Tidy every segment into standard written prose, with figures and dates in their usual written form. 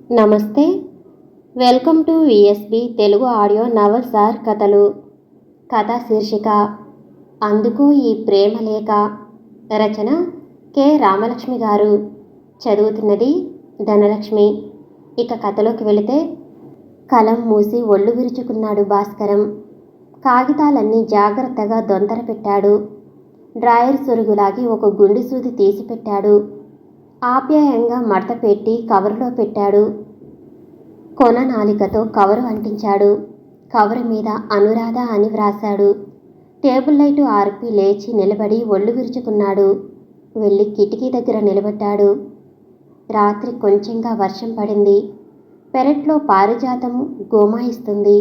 నమస్తే. Welcome to VSB Telugu audio novels or కథలు. కథ శీర్షిక అందుకో ఈ ప్రేమ లేఖ. రచన కె రామలక్ష్మి గారు. చదువుతున్నది ధనలక్ష్మి. ఇక కథలోకి వెళితే, కలం మూసి ఒళ్ళు విరుచుకున్నాడు భాస్కరం. కాగితాలన్నీ జాగ్రత్తగా దొంతర పెట్టాడు. డ్రాయర్ సొరుగులాగి ఒక గుండు సూది తీసి పెట్టాడు. ఆప్యాయంగా మడత పెట్టి కవరులో పెట్టాడు. కొన నాలికతో కవరు అంటించాడు. కవరు మీద అనురాధ అని వ్రాశాడు. టేబుల్ లైటు ఆర్పి లేచి నిలబడి ఒళ్ళు విరుచుకున్నాడు. వెళ్ళి కిటికీ దగ్గర నిలబడ్డాడు. రాత్రి కొంచెంగా వర్షం పడింది. పెరట్లో పారిజాతం గోమాయిస్తుంది.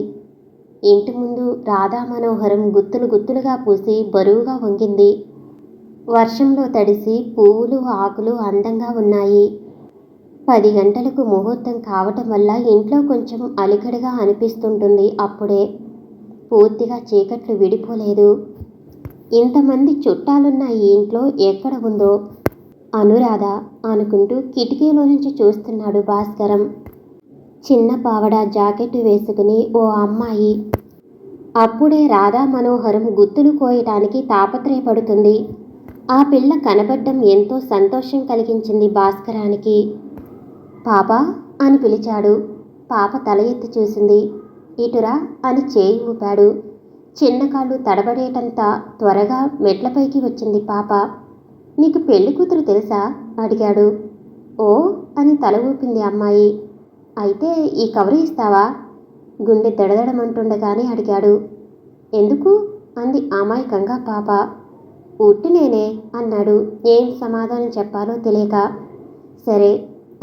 ఇంటి ముందు రాధా మనోహరం గుత్తులు గుత్తులుగా పూసి బరువుగా వంగింది. వర్షంలో తడిసి పువ్వులు ఆకులు అందంగా ఉన్నాయి. 10 గంటలకు ముహూర్తం కావటం వల్ల ఇంట్లో కొంచెం అలికడిగా అనిపిస్తుంటుంది. అప్పుడే పూర్తిగా చీకట్లు విడిపోలేదు. ఇంతమంది చుట్టాలున్న ఈ ఇంట్లో ఎక్కడ ఉందో అనురాధ అనుకుంటూ కిటికీలో నుంచి చూస్తున్నాడు భాస్కరం. చిన్న పావడ జాకెట్టు వేసుకుని ఓ అమ్మాయి. అప్పుడే రాధా మనోహరం గుత్తులు కోయటానికి తాపత్రయపడుతుంది. ఆ పిల్ల కనబడ్డం ఎంతో సంతోషం కలిగించింది భాస్కరానికి. పాపా అని పిలిచాడు. పాప తల ఎత్తి చూసింది. ఇటురా అని చేయి ఊపాడు. చిన్న కాళ్ళు తడబడేటంత త్వరగా మెట్లపైకి వచ్చింది పాప. నీకు పెళ్లి కూతురు తెలుసా అడిగాడు. ఓ అని తల ఊపింది అమ్మాయి. అయితే ఈ కవరు ఇస్తావా? గుండె దడదడమంటుండగానే అడిగాడు. ఎందుకు అంది అమాయకంగా పాప. ఉట్టినేనే అన్నాడు. ఏం సమాధానం చెప్పాలో తెలియక. సరే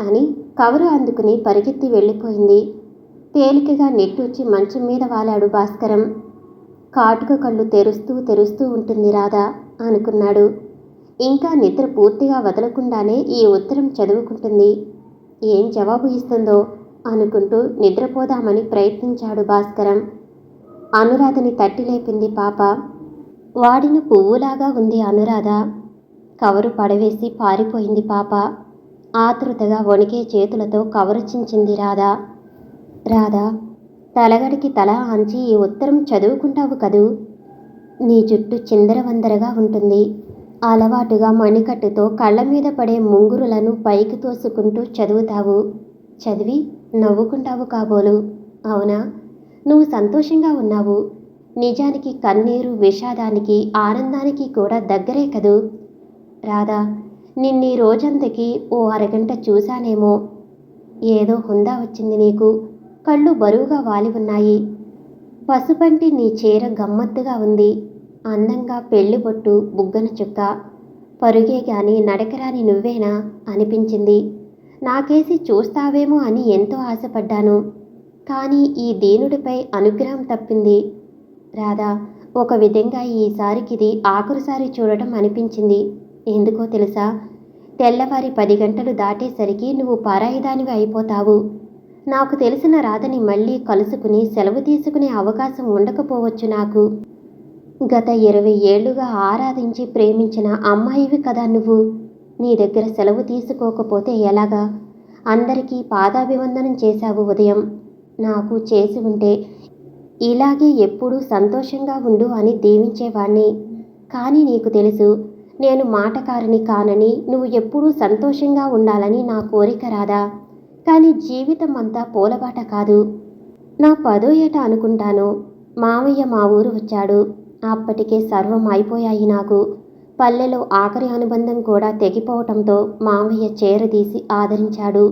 అని కవరు అందుకుని పరిగెత్తి వెళ్ళిపోయింది. తేలికగా నెట్టొచ్చి మంచం మీద వాలాడు భాస్కరం. కాటుక కళ్ళు తెరుస్తూ తెరుస్తూ ఉంటుంది రాధా అనుకున్నాడు. ఇంకా నిద్ర పూర్తిగా వదలకుండానే ఈ ఉత్తరం చదువుకుంటుంది. ఏం జవాబు ఇస్తుందో అనుకుంటూ నిద్రపోదామని ప్రయత్నించాడు భాస్కరం. అనురాధని తట్టి లేపింది పాప. వాడిన పువ్వులాగా ఉంది అనురాధ. కవరు పడవేసి పారిపోయింది పాప. ఆతృతగా వణికే చేతులతో కవరు చించింది రాధ. రాధా, తలగడికి తల ఆంచి ఈ ఉత్తరం చదువుకుంటావు కదూ. నీ జుట్టు చిందరవందరగా ఉంటుంది. అలవాటుగా మణికట్టుతో కళ్ళ మీద పడే ముంగురులను పైకి తోసుకుంటూ చదువుతావు. చదివి నవ్వుకుంటావు కాబోలు. అవునా? నువ్వు సంతోషంగా ఉన్నావు. నిజానికి కన్నీరు విషాదానికి ఆనందానికి కూడా దగ్గరే కదూ. రాధా, నిన్నీ రోజంతకి ఓ అరగంట చూశానేమో. ఏదో హుందా వచ్చింది నీకు. కళ్ళు బరువుగా వాలి ఉన్నాయి. పసుపంటి నీ చీర గమ్మత్తుగా ఉంది. అందంగా పెళ్లి బొట్టు బుగ్గన చుక్క. పరుగే గాని నడకరాని నువ్వేనా అనిపించింది. నాకేసి చూస్తావేమో అని ఎంతో ఆశపడ్డాను. కానీ ఈ దీనుడిపై అనుగ్రహం తప్పింది. రాధా, ఒక విధంగా ఈసారికిది ఆఖరుసారి చూడటం అనిపించింది. ఎందుకో తెలుసా? తెల్లవారి 10 గంటలు దాటేసరికి నువ్వు పరాయిదానివి అయిపోతావు. నాకు తెలిసిన రాధని మళ్ళీ కలుసుకుని సెలవు తీసుకునే అవకాశం ఉండకపోవచ్చు నాకు. గత 20 ఏళ్లుగా ఆరాధించి ప్రేమించిన అమ్మాయివి కదా నువ్వు. నీ దగ్గర సెలవు తీసుకోకపోతే ఎలాగా? అందరికీ పాదాభివందనం చేశావు ఉదయం. నాకు చేసి ఉంటే ఇలాగే ఎప్పుడూ సంతోషంగా ఉండు అని దీవించేవాణ్ణి. కానీ నీకు తెలుసు, నేను మాటకారిని కానని. నువ్వు ఎప్పుడూ సంతోషంగా ఉండాలని నా కోరిక రాదా. కానీ జీవితం అంతా పూలబాట కాదు. నా 10వ ఏట అనుకుంటాను, మావయ్య మా ఊరు వచ్చాడు. అప్పటికే సర్వం అయిపోయాయి నాకు. పల్లెలో ఆఖరి అనుబంధం కూడా తెగిపోవటంతో మావయ్య చేరదీసి ఆదరించాడు.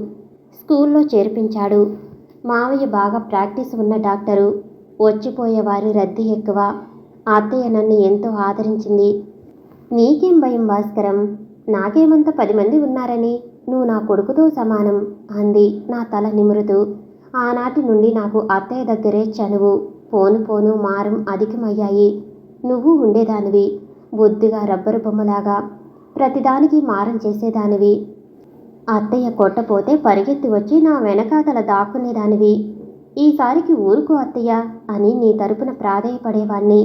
స్కూల్లో చేర్పించాడు. మావయ్య బాగా ప్రాక్టీస్ ఉన్న డాక్టరు. వచ్చిపోయేవారి రద్దీ ఎక్కువ. అత్తయ్య నన్ను ఎంతో ఆదరించింది. నీకేం భయం భాస్కరం? నాకేమంత 10 మంది ఉన్నారని. నువ్వు నా కొడుకుతో సమానం అంది నా తల నిమురుతూ. ఆనాటి నుండి నాకు అత్తయ్య దగ్గరే చనువు. పోను పోను మారం అధికమయ్యాయి. నువ్వు ఉండేదానివి బొద్దుగా రబ్బరు బొమ్మలాగా. ప్రతిదానికి మారం చేసేదానివి. అత్తయ్య కొట్టపోతే పరిగెత్తి వచ్చి నా వెనకాతల దాక్కునేదానివి. ఈసారికి ఊరుకో అత్తయ్య అని నీ తరపున ప్రాధేయపడేవాణ్ణి.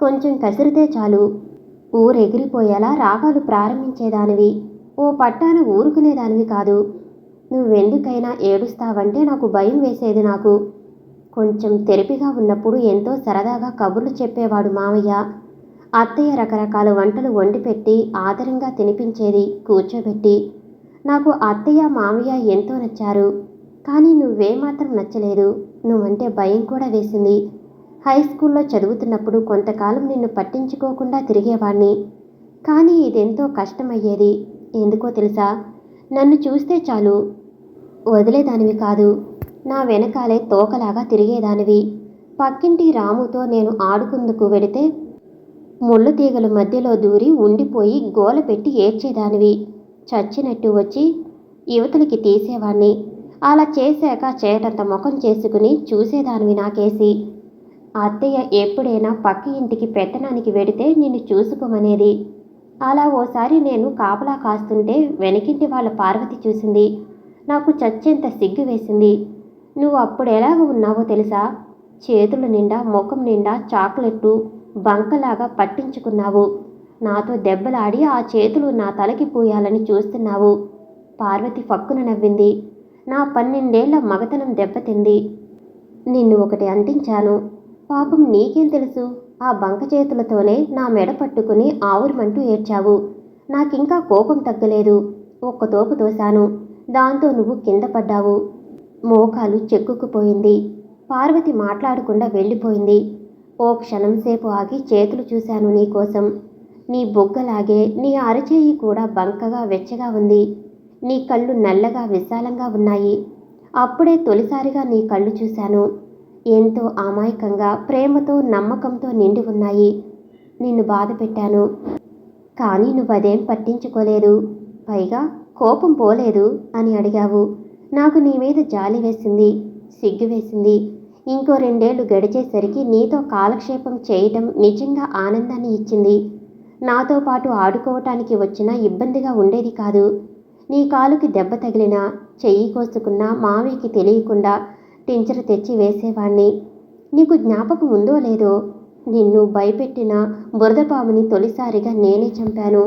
కొంచెం కసిరితే చాలు ఊరెగిరిపోయేలా రాగాలు ప్రారంభించేదానివి. ఓ పట్టాన ఊరుకునేదానివి కాదు. నువ్వెందుకైనా ఏడుస్తావంటే నాకు భయం వేసేది. నాకు కొంచెం తెరిపిగా ఉన్నప్పుడు ఎంతో సరదాగా కబుర్లు చెప్పేవాడు మావయ్య. అత్తయ్య రకరకాల వంటలు వండిపెట్టి ఆదరంగా తినిపించేది కూర్చోబెట్టి. నాకు అత్తయ్య మావయ్య ఎంతో నచ్చారు. కానీ నువ్వేమాత్రం నచ్చలేదు. నువ్వంటే భయం కూడా వేసింది. హై స్కూల్లో చదువుతున్నప్పుడు కొంతకాలం నిన్ను పట్టించుకోకుండా తిరిగేవాణ్ణి. కానీ ఇదెంతో కష్టమయ్యేది. ఎందుకో తెలుసా? నన్ను చూస్తే చాలు వదిలేదానివి కాదు. నా వెనకాలే తోకలాగా తిరిగేదానివి. పక్కింటి రాముతో నేను ఆడుకుందుకు వెడితే ముళ్ళు తీగల మధ్యలో దూరి ఉండిపోయి గోల పెట్టి ఏడ్చేదానివి. చచ్చినట్టు వచ్చి యువతలకి తీసేవాణ్ణి. అలా చేశాక చేటంత ముఖం చేసుకుని చూసేదానివి నాకేసి. అత్తయ్య ఎప్పుడైనా పక్క ఇంటికి పెత్తనానికి వెడితే నిన్ను చూసుకోమనేది. అలా ఓసారి నేను కాపలా కాస్తుంటే వెనకింటి వాళ్ళ పార్వతి చూసింది. నాకు చచ్చేంత సిగ్గు వేసింది. నువ్వు అప్పుడెలాగ ఉన్నావో తెలుసా? చేతుల నిండా ముఖం నిండా చాక్లెట్టు బంకలాగా పట్టించుకున్నావు. నాతో దెబ్బలాడి ఆ చేతులు నా తలకి పూయాలని చూస్తున్నావు. పార్వతి ఫక్కున నవ్వింది. నా 12 ఏళ్ల మగతనం దెబ్బతింది. నిన్ను ఒకటి అంటించాను. పాపం నీకేం తెలుసు? ఆ బంక చేతులతోనే నా మెడ పట్టుకుని ఆవురమంటూ ఏడ్చావు. నాకింకా కోపం తగ్గలేదు. ఒక్క తోపు తోశాను. దాంతో నువ్వు కింద పడ్డావు. మోకాలు చెక్కుకుపోయింది. పార్వతి మాట్లాడకుండా వెళ్ళిపోయింది. ఓ క్షణం సేపు ఆగి చేతులు చూశాను నీకోసం. నీ బొగ్గలాగే నీ అరచేయి కూడా బంకగా వెచ్చగా ఉంది. నీ కళ్ళు నల్లగా విశాలంగా ఉన్నాయి. అప్పుడే తొలిసారిగా నీ కళ్ళు చూశాను. ఎంతో అమాయకంగా ప్రేమతో నమ్మకంతో నిండి ఉన్నాయి. నిన్ను బాధ పెట్టాను. కానీ నువ్వదేం పట్టించుకోలేదు. పైగా కోపం పోలేదు అని అడిగావు. నాకు నీ మీద జాలి వేసింది, సిగ్గు వేసింది. ఇంకో 2 ఏళ్లు గడిచేసరికి నీతో కాలక్షేపం చేయటం నిజంగా ఆనందాన్ని ఇచ్చింది. నాతో పాటు ఆడుకోవటానికి వచ్చినా ఇబ్బందిగా ఉండేది కాదు. నీ కాలుకి దెబ్బ తగిలినా చెయ్యి కోసుకున్నా మావయ్యకి తెలియకుండా టించరు తెచ్చి వేసేవాణ్ణి. నీకు జ్ఞాపకం ఉందో లేదో? నిన్ను భయపెట్టిన బురదపాముని తొలిసారిగా నేనే చంపాను.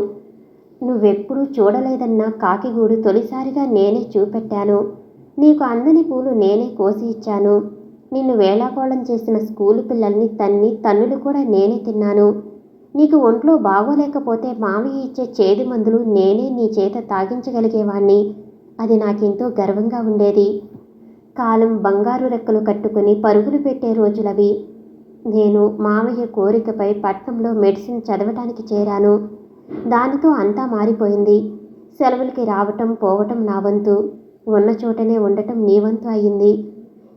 నువ్వెప్పుడూ చూడలేదన్న కాకిగూడు తొలిసారిగా నేనే చూపెట్టాను. నీకు అందని పూలు నేనే కోసి ఇచ్చాను. నిన్ను వేళాకోళం చేసిన స్కూలు పిల్లల్ని తన్ని తన్నులు కూడా నేనే తిన్నాను. నీకు ఒంట్లో బాగోలేకపోతే మావయ్య ఇచ్చే చేదు మందులు నేనే నీ చేత తాగించగలిగేవాణ్ణి. అది నాకెంతో గర్వంగా ఉండేది. కాలం బంగారు రెక్కలు కట్టుకుని పరుగులు పెట్టే రోజులవి. నేను మావయ్య కోరికపై పట్నంలో మెడిసిన్ చదవటానికి చేరాను. దానితో అంతా మారిపోయింది. సెలవులకి రావటం పోవటం నా వంతు. ఉన్న చోటనే ఉండటం నీ వంతు అయ్యింది.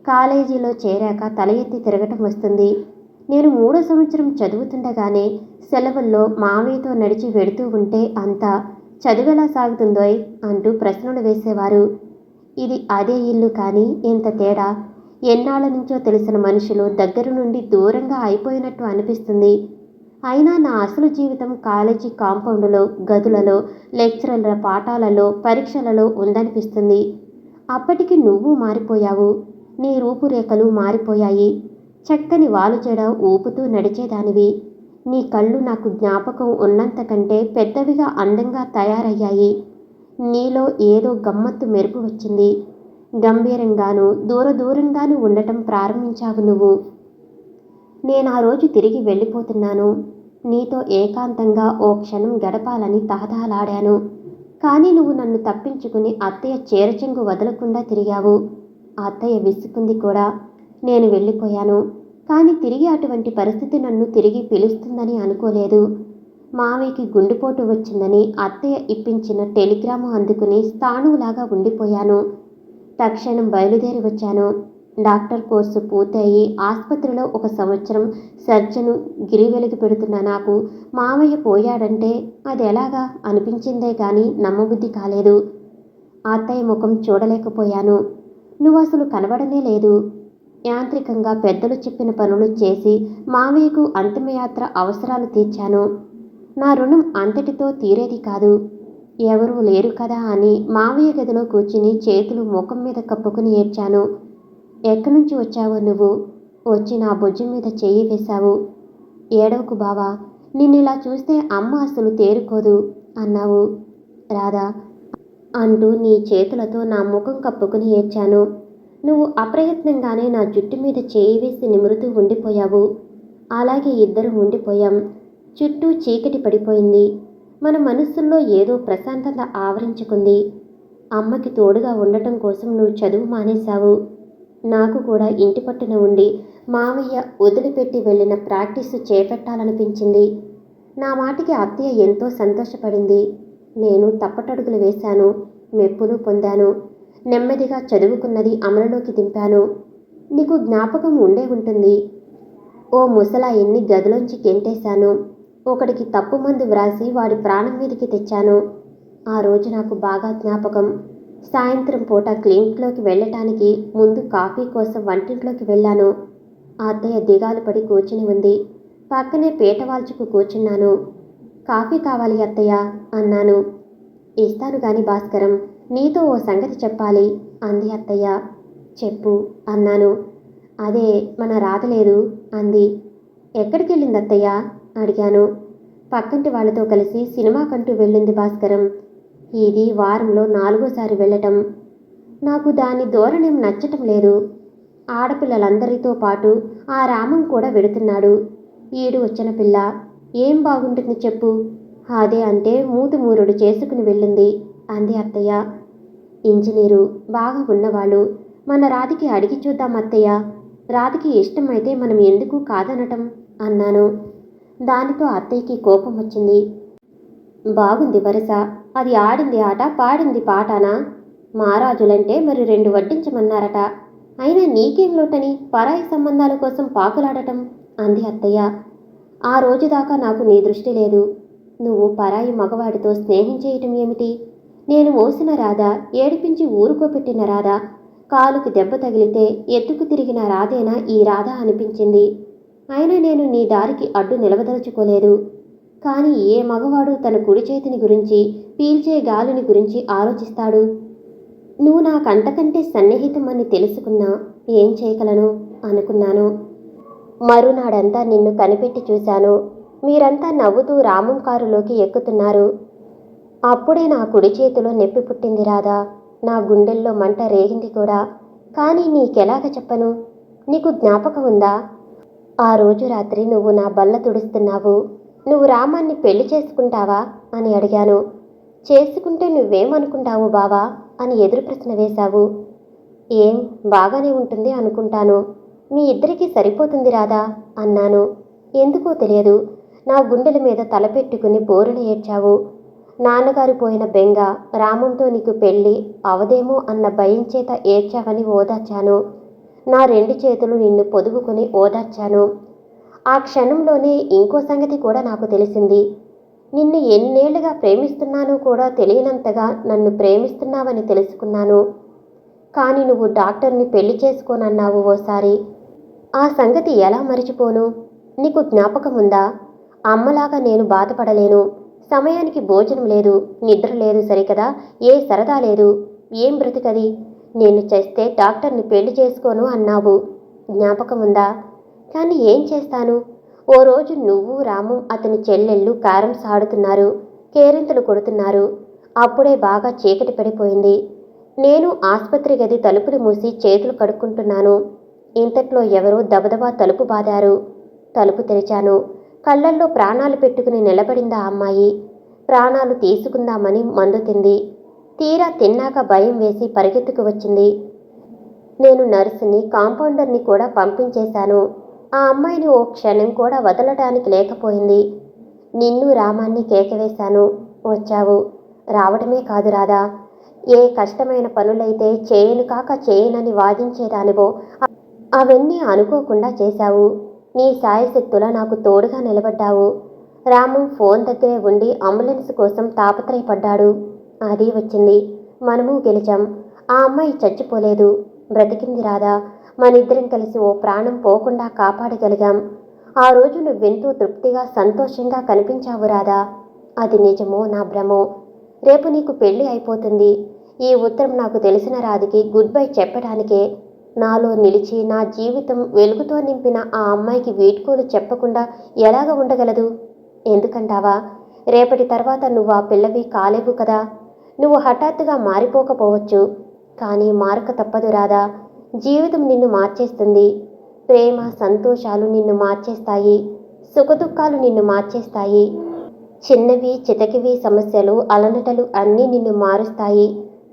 కాలేజీలో చేరాక తల ఎత్తి తిరగటం వస్తుంది. నేను 3వ సంవత్సరం చదువుతుండగానే సెలవుల్లో మావయ్యతో నడిచి వెడుతూ ఉంటే అంతా చదువెలా సాగుతుందోయ్ అంటూ ప్రశ్నలు వేసేవారు. ఇది అదే ఇల్లు కానీ ఎంత తేడా. ఎన్నాళ్ళ నుంచో తెలిసిన మనుషులు దగ్గర నుండి దూరంగా అయిపోయినట్టు అనిపిస్తుంది. అయినా నా అసలు జీవితం కాలేజీ కాంపౌండ్లో, గదులలో, లెక్చరర్ల పాఠాలలో, పరీక్షలలో ఉందనిపిస్తుంది. అప్పటికి నువ్వు మారిపోయావు. నీ రూపురేఖలు మారిపోయాయి. చక్కని వాలుజడ ఊపుతూ నడిచేదానివి. నీ కళ్ళు నాకు జ్ఞాపకం ఉన్నంతకంటే పెద్దవిగా అందంగా తయారయ్యాయి. నీలో ఏదో గమ్మత్తు మెరుపు వచ్చింది. గంభీరంగానూ దూరంగానూ ఉండటం ప్రారంభించావు నువ్వు. నేను ఆ రోజు తిరిగి వెళ్ళిపోతున్నాను. నీతో ఏకాంతంగా ఓ క్షణం గడపాలని తహతహలాడాను. కానీ నువ్వు నన్ను తప్పించుకుని అత్తయ్య చీరచెంగు వదలకుండా తిరిగావు. అత్తయ్య విసుకుంది కూడా. నేను వెళ్ళిపోయాను. కానీ తిరిగి అటువంటి పరిస్థితి నన్ను తిరిగి పిలుస్తుందని అనుకోలేదు. మావయ్యకి గుండెపోటు వచ్చిందని అత్తయ్య ఇప్పించిన టెలిగ్రాము అందుకుని స్థాణువులాగా ఉండిపోయాను. తక్షణం బయలుదేరి వచ్చాను. డాక్టర్ కోర్సు పూర్తయి ఆసుపత్రిలో 1 సంవత్సరం సర్జను గిరివెలికి పెడుతున్న నాకు మావయ్య పోయాడంటే అది ఎలాగా అనిపించిందే కానీ నమ్మబుద్ధి కాలేదు. అత్తయ్య ముఖం చూడలేకపోయాను. నువ్వు అసలు కనబడనే లేదు. యాంత్రికంగా పెద్దలు చెప్పిన పనులు చేసి మావయ్యకు అంతిమయాత్ర అవసరాలు తీర్చాను. నా రుణం అంతటితో తీరేది కాదు. ఎవరూ లేరు కదా అని మావయ్య గదిలో కూర్చుని చేతులు ముఖం మీద కప్పుకుని ఏడ్చాను. ఎక్కడి నుంచి వచ్చావో నువ్వు? వచ్చి నా భుజం మీద చెయ్యి వేశావు. ఏడవకు బావా, నిన్నిలా చూస్తే అమ్మ అసలు తేరుకోదు అన్నావు. రాధా, అంటూ నీ చేతులతో నా ముఖం కప్పుకుని ఏడ్చాను. నువ్వు అప్రయత్నంగానే నా జుట్టు మీద చేయి వేసి నిమురుతూ ఉండిపోయావు. అలాగే ఇద్దరం ఉండిపోయాం. చుట్టూ చీకటి పడిపోయింది. మన మనస్సుల్లో ఏదో ప్రశాంతత ఆవరించుకుంది. అమ్మకి తోడుగా ఉండటం కోసం నువ్వు చదువు మానేశావు. నాకు కూడా ఇంటి పట్టున ఉండి మావయ్య వదిలిపెట్టి వెళ్ళిన ప్రాక్టీసు చేపట్టాలనిపించింది. నా మాటికి అత్తయ్య ఎంతో సంతోషపడింది. నేను తప్పటడుగులు వేశాను, మెప్పులు పొందాను. నెమ్మదిగా చదువుకున్నది అమలులోకి దింపాను. నీకు జ్ఞాపకం ఉండే ఉంటుంది. ఓ ముసలాయన్ని గదిలోంచి గెంటేశాను. ఒకడికి తప్పు మందు వ్రాసి వాడి ప్రాణం మీదకి తెచ్చాను. ఆ రోజు నాకు బాగా జ్ఞాపకం. సాయంత్రం పూట క్లినిక్లోకి వెళ్ళటానికి ముందు కాఫీ కోసం వంటింట్లోకి వెళ్ళాను. ఆ అత్తయ్య దిగాలు పడి కూర్చుని ఉంది. పక్కనే పీటవాల్చుకు కూర్చున్నాను. కాఫీ కావాలి అత్తయ్య అన్నాను. ఇస్తాను గాని భాస్కరం, నీతో ఓ సంగతి చెప్పాలి అంది అత్తయ్య. చెప్పు అన్నాను. అదే మన రాధలేదు అంది. ఎక్కడికి వెళ్ళింది అత్తయ్య అడిగాను. పక్కంటి వాళ్ళతో కలిసి సినిమాకంటూ వెళ్ళింది భాస్కరం. ఇది వారంలో 4వ సారి వెళ్ళటం. నాకు దాని ధోరణేం నచ్చటం లేదు. ఆడపిల్లలందరితో పాటు ఆ రామం కూడా వెడుతున్నాడు. ఈడు వచ్చిన పిల్ల ఏం బాగుంటుంది చెప్పు. అదే అంటే మూతుమూరుడు చేసుకుని వెళ్ళింది అంది అత్తయ్య. ఇంజనీరు బాగా ఉన్నవాళ్ళు. మన రాధికి అడిగి చూద్దాం అత్తయ్య. రాధికి ఇష్టమైతే మనం ఎందుకు కాదనటం అన్నాను. దానితో అత్తయ్యకి కోపం వచ్చింది. బాగుంది వరస. అది ఆడింది ఆట, పాడింది పాటానా? మహారాజులంటే మరి 2 వడ్డించమన్నారట. అయినా నీకేం లోటని పరాయి సంబంధాల కోసం పాకులాడటం అంది అత్తయ్య. ఆ రోజు దాకా నాకు నీ దృష్టి లేదు. నువ్వు పరాయి మగవాడితో స్నేహం చేయటం ఏమిటి? నేను మోసిన రాధా, ఏడిపించి ఊరుకోపెట్టిన రాధా, కాలుకి దెబ్బ తగిలితే ఎత్తుకు తిరిగిన రాధేనా ఈ రాధ అనిపించింది. అయినా నేను నీ దారికి అడ్డు నిలవదలుచుకోలేదు. కానీ ఏ మగవాడు తన కుడి చేతిని గురించి, పీల్చే గాలిని గురించి ఆలోచిస్తాడు? నువ్వు నాకంతకంటే సన్నిహితమని తెలుసుకున్నా ఏం చేయగలను అనుకున్నాను. మరునాడంతా నిన్ను కనిపెట్టి చూశాను. మీరంతా నవ్వుతూ రామం కారులోకి ఎక్కుతున్నారు. అప్పుడే నా కుడి చేతిలో నొప్పి పుట్టింది రాధా. నా గుండెల్లో మంట రేగింది కూడా. కానీ నీకెలాగ చెప్పను? నీకు జ్ఞాపకం ఉందా? ఆ రోజు రాత్రి నువ్వు నా బల్ల తుడుస్తున్నావు. నువ్వు రామాన్ని పెళ్లి చేసుకుంటావా అని అడిగాను. చేసుకుంటే నువ్వేమనుకుంటావు బావా అని ఎదురు ప్రశ్న వేశావు. ఏం బాగానే ఉంటుంది అనుకుంటాను. మీ ఇద్దరికీ సరిపోతుంది రాదా అన్నాను. ఎందుకో తెలియదు, నా గుండెల మీద తలపెట్టుకుని బోరున ఏడ్చావు. నాన్నగారు పోయిన బెంగ, రామంతో నీకు పెళ్ళి అవదేమో అన్న భయం చేత ఏడ్చావని ఓదార్చాను. నా 2 చేతులు నిన్ను పొదువుకుని ఓదార్చాను. ఆ క్షణంలోనే ఇంకో సంగతి కూడా నాకు తెలిసింది. నిన్ను ఎన్నేళ్లుగా ప్రేమిస్తున్నానో కూడా తెలియనంతగా నన్ను ప్రేమిస్తున్నావని తెలుసుకున్నాను. కానీ నువ్వు డాక్టర్ని పెళ్లి చేసుకోనన్నావు ఓసారి. ఆ సంగతి ఎలా మరిచిపోను? నీకు జ్ఞాపకం ఉందా? అమ్మలాగా నేను బాధపడలేను. సమయానికి భోజనం లేదు, నిద్ర లేదు సరికదా, ఏ సరదా లేదు. ఏం బ్రతికది? నేను చేస్తే డాక్టర్ని పెళ్లి చేసుకోను అన్నావు. జ్ఞాపకం ఉందా? కానీ ఏం చేస్తాను? ఓ రోజు నువ్వు రాము అతని చెల్లెళ్ళు క్యారమ్స్ ఆడుతున్నారు, కేరింతలు కొడుతున్నారు. అప్పుడే బాగా చీకటి పడిపోయింది. నేను ఆసుపత్రి గది తలుపులు మూసి చేతులు కడుక్కుంటున్నాను. ఇంతట్లో ఎవరో దబదబా తలుపు బాదారు. తలుపు తెరిచాను. కళ్ళల్లో ప్రాణాలు పెట్టుకుని నిలబడిందా అమ్మాయి. ప్రాణాలు తీసుకుందామని మందు తింది. తీరా తిన్నాక భయం వేసి పరిగెత్తుకు వచ్చింది. నేను నర్సుని, కాంపౌండర్ని కూడా పంపించేశాను. ఆ అమ్మాయిని ఓ క్షణం కూడా వదలడానికి లేకపోయింది. నిన్ను రామాన్ని కేకవేశాను. వచ్చావు. రావడమే కాదు రాదా, ఏ కష్టమైన పనులైతే చేయను కాక చేయనని వాదించేదానివో అవన్నీ అనుకోకుండా చేశావు. నీ సాయశక్తులా నాకు తోడుగా నిలబడ్డావు. రామం ఫోన్ దగ్గరే ఉండి అంబులెన్స్ కోసం తాపత్రయపడ్డాడు. అది వచ్చింది. మనము గెలిచాం. ఆ అమ్మాయి చచ్చిపోలేదు, బ్రతికింది రాదా. మనిద్దరం కలిసి ఓ ప్రాణం పోకుండా కాపాడగలిగాం. ఆ రోజు నువ్వెంతో తృప్తిగా సంతోషంగా కనిపించావు రాదా. అది నిజమో నా భ్రమో? రేపు నీకు పెళ్ళి అయిపోతుంది. ఈ ఉత్తరం నాకు తెలిసిన రాధికి గుడ్ బై చెప్పడానికే. నాలో నిలిచి నా జీవితం వెలుగుతో నింపిన ఆ అమ్మాయికి వీడ్కోలు చెప్పకుండా ఎలాగ ఉండగలదు? ఎందుకంటావా? రేపటి తర్వాత నువ్వు ఆ పిల్లవి కాలేవు కదా. నువ్వు హఠాత్తుగా మారిపోకపోవచ్చు, కానీ మారక తప్పదు రాధా. జీవితం నిన్ను మార్చేస్తుంది. ప్రేమ సంతోషాలు నిన్ను మార్చేస్తాయి. సుఖదుఖాలు నిన్ను మార్చేస్తాయి. చిన్నవి చితకివి సమస్యలు అలనటలు అన్నీ నిన్ను మారుస్తాయి.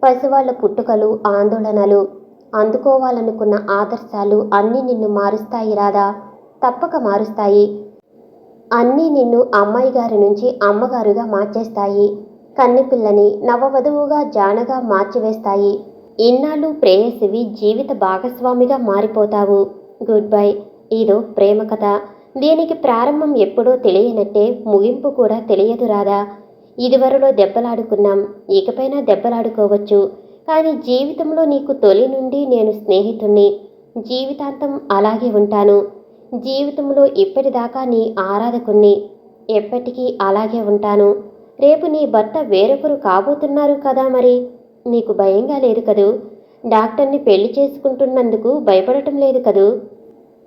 పసివాళ్ల పుట్టుకలు ఆందోళనలు, అందుకోవాలనుకున్న ఆదర్శాలు అన్నీ నిన్ను మారుస్తాయి రాధా. తప్పక మారుస్తాయి. అన్నీ నిన్ను అమ్మాయి గారి నుంచి అమ్మగారుగా మార్చేస్తాయి. కన్నెపిల్లని నవవధువుగా జానగా మార్చివేస్తాయి. ఇన్నాళ్ళు ప్రేయసివి జీవిత భాగస్వామిగా మారిపోతావు. Good bye. ఇదో ప్రేమ కథ. దీనికి ప్రారంభం ఎప్పుడో తెలియనట్టే ముగింపు కూడా తెలియదు రాదా. ఇదివరలో దెబ్బలాడుకున్నాం, ఇకపైనా దెబ్బలాడుకోవచ్చు. కానీ జీవితంలో నీకు తొలి నుండి నేను స్నేహితుణ్ణి. జీవితాంతం అలాగే ఉంటాను. జీవితంలో ఇప్పటిదాకా నీ ఆరాధకుణ్ణి. ఎప్పటికీ అలాగే ఉంటాను. రేపు నీ భర్త వేరొకరు కాబోతున్నారు కదా, మరి నీకు భయంగా లేదు కదూ? డాక్టర్ని పెళ్లి చేసుకుంటున్నందుకు భయపడటం లేదు కదూ?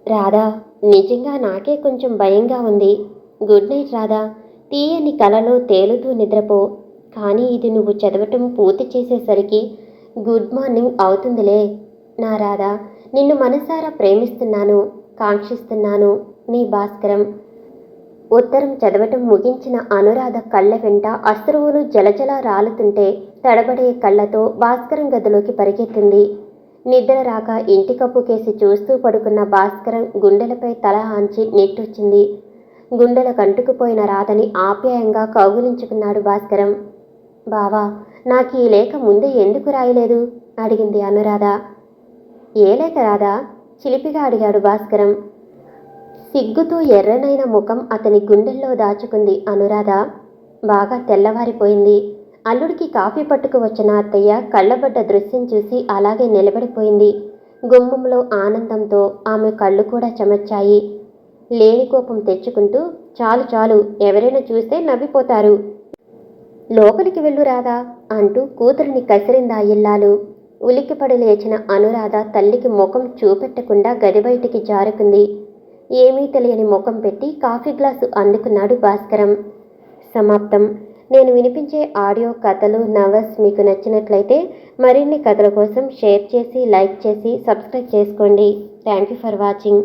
రాధా, నిజంగా నాకే కొంచెం భయంగా ఉంది. Good night Radha. తీయని కలలో తేలుతూ నిద్రపో. కానీ ఇది నువ్వు చదవటం పూర్తి చేసేసరికి గుడ్ మార్నింగ్ అవుతుందిలే. నా రాధా, నిన్ను మనసారా ప్రేమిస్తున్నాను, కాంక్షిస్తున్నాను. నీ భాస్కరం. ఉత్తరం చదవటం ముగించిన అనురాధ కళ్ళ వెంట అశ్రువులు జలజల రాలుతుంటే తడబడే కళ్ళతో భాస్కరం గదిలోకి పరిగెత్తింది. నిద్ర రాక ఇంటి కప్పుకేసి చూస్తూ పడుకున్న భాస్కరం గుండెలపై తల ఆంచి నిట్టొచ్చింది. గుండెల కంటుకుపోయిన రాధని ఆప్యాయంగా కౌగిలించుకున్నాడు భాస్కరం. బావా, నాకు ఈ లేఖ ముందే ఎందుకు రాయలేదు? అడిగింది అనురాధ. ఏ లేఖ రాధా? చిలిపిగా అడిగాడు భాస్కరం. సిగ్గుతో ఎర్రనైన ముఖం అతని గుండెల్లో దాచుకుంది అనురాధ. బాగా తెల్లవారిపోయింది. అల్లుడికి కాఫీ పట్టుకు వచ్చిన అత్తయ్య కళ్ళబడ్డ దృశ్యం చూసి అలాగే నిలబడిపోయింది. గుమ్మంలో ఆనందంతో ఆమె కళ్ళు కూడా చెమర్చాయి. లేని కోపం తెచ్చుకుంటూ, చాలు చాలు, ఎవరైనా చూస్తే నవ్విపోతారు. లోపలికి వెళ్ళు రాధా అంటూ కూతురిని కసిరిందా ఇల్లాలు. ఉలిక్కిపడి లేచిన అనురాధ తల్లికి ముఖం చూపెట్టకుండా గది బయటికి జారుకుంది. ఏమీ తెలియని ముఖం పెట్టి కాఫీ గ్లాసు అందుకున్నాడు భాస్కరం. సమాప్తం. నేను వినిపించే ఆడియో కథలు, నవల్స్ మీకు నచ్చినట్లయితే మరిన్ని కథల కోసం షేర్ చేసి, లైక్ చేసి, సబ్స్క్రైబ్ చేసుకోండి. Thank you for watching.